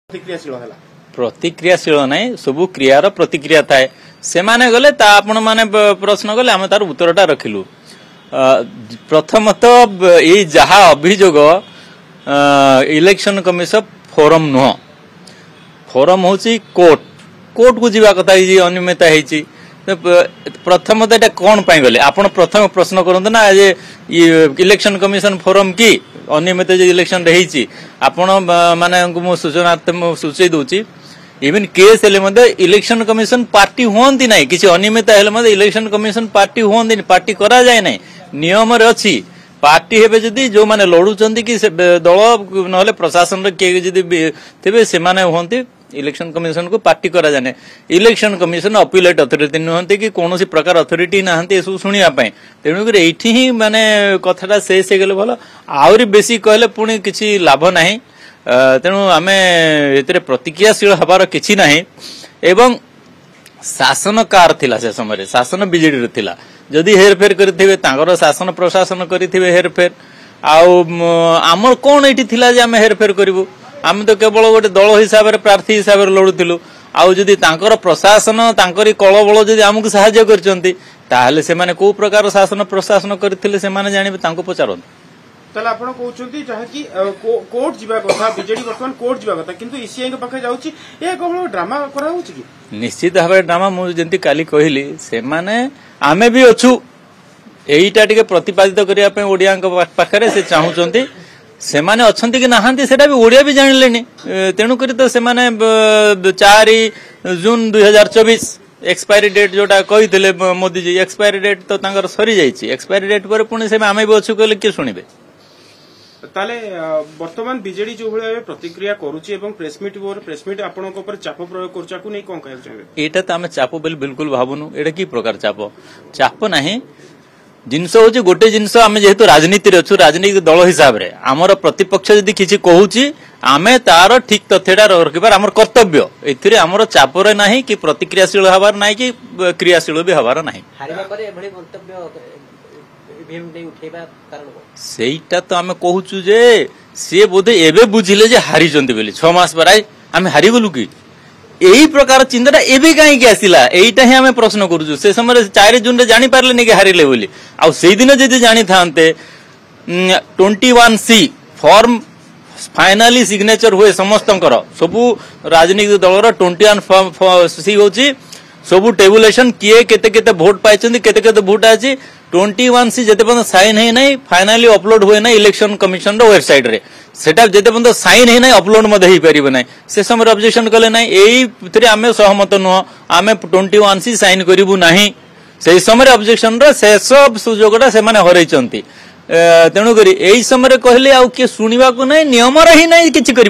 प्रतिक्रियाशील ना सबू क्रियार प्रतिक्रिया थाए से माने गले ता आपण माने प्रश्न गले आम तार उत्तरटा रखिलु। प्रथमत ये जहा अभियोग इलेक्शन कमिशन फोरम नुह फोरम होची कोर्ट कोर्ट को जीवा कथा अनियमितता होती प्रथमत एटा कौन पाई गले आपण प्रथम प्रश्न करते ना जे इलेक्शन कमिशन फोरम की अनियमित इलेक्शन रही आपण माने सूचना सूचई दूची इवन केस हेले इलेक्शन कमिशन पार्टी हुंती ना किसी अनियमित हेले इलेक्शन कमिशन पार्टी हुंती पार्टी करा जाए ना नियम रे अछि पार्टी हेबे जदी जो माने लड़ुचंती कि दल नहले प्रशासन रे के जदी थिबे से माने होंती इलेक्शन कमिशन को पार्टी करा जाने इलेक्शन कमिशन अपीलेट अथॉरिटी नुहंती कि कोनोसी प्रकार अथॉरिटी नाहंती एसु सुनिया पई तेणु कर एठी ही माने कथाटा से गेले भलो आउरी बेसी कहले पुणी किछि लाभ नाही तेणु आमे एतरे प्रतिक्रियाशील हबार किछि नाही एवं शासन कार थिला से समय शासन बीजेडी रे थिला जदि हेरफेर करथिबे तांगर शासन प्रशासन करथिबे हेरफेर आमर कोन एठी थिला जे आमे हेरफेर करिवु आम तो केवल गोटे दल हिसाब से प्रार्थी हिसाब से लड़ुलु आदि प्रशासन तांकरी कल बल जदि आमको साहाय्य करचंती ताहले से माने को प्रकार शासन प्रशासन करथिले से माने जानिबे तांको पचारन ताले आपण कहउछंती जहा कि कोर्ट जीवा कथा बीजेडी वर्तमान कोर्ट जीवा कथा किंतु ईसीआई के पाखे जाउची ए केवल ड्रामा करा होची कि निश्चित भाबे ड्रामा मु जेंती काली कहिली से माने आमे भी अछु एईटा टिके प्रतिपादित करिया पे ओडिया पाखरे से चाहुचंती से माने अच्छंती कि नहांती सेटा भी ओडिया भी जानिलेनी तेणु करी तो से माने 4 जून 2024 एक्सपायरी डेट जोटा कहिथिले मोदी जी एक्सपायरी डेट तो तांकर सरी जाईची एक्सपायरी डेट पर पुणी से आमे भी अछु कहले के सुनिबे ताले वर्तमान बीजेडी जो भले प्रतिक्रिया करूची एवं प्रेस मीट आपन को ऊपर चाप प्रयोग करचाकू नै कोन कहै छै एटा त आमे चाप बिल्कुल भाबुनु एटा की प्रकार चाप नाही जिनस हूँ गोटे जिनस आम जेहेतु राजनीति अच्छु राजनीतिक दल हिसाब रे आमर प्रतिपक्ष जदि किसी कहूची आमे तार ठीक तथ्यटा रखिबार आमर कर्तव्य एथिरे आमर चापरे नाही कि प्रतिक्रियाशील हबार नाही कि क्रियाशील भी हबार नाही सेटा तो आमे कहूचु जे से बोधे एबे बुझिले जे हारी जंती बोली 6 मास पर आमे हारी गलु कि यही प्रकार चिंताटा एबे कहीं आसला एटा ही आमे प्रश्न करूछु से समय 4 जून रे जानि पारले नि कि हारिले बोली आ सेई दिन जदि जानि थांते 21C फॉर्म फाइनली सिग्नेचर हुए समस्तंकर सबु राजनीतिक दलर 21C होची सबु टेबुलेशन किए केते केते वोट पाइछंती केते केते वोट आछि 21C जते पन साइन हे नै फाइनली अपलोड हुए नै इलेक्शन कमिशन रो वेबसाइट रे सेटा जते पन साइन हे नै अपलोड मध्ये ही परिबे नै से समय ऑब्जेक्शन कले नै एई भितरे आमे सहमत न आमे 21C साइन करिवु नाही सेई समय ऑब्जेक्शन रो से सब सुजोगटा से माने हरैचंती तेणु करी एई समय कहले आ के सुनिबा को नै नियम रे ही नै किछि करि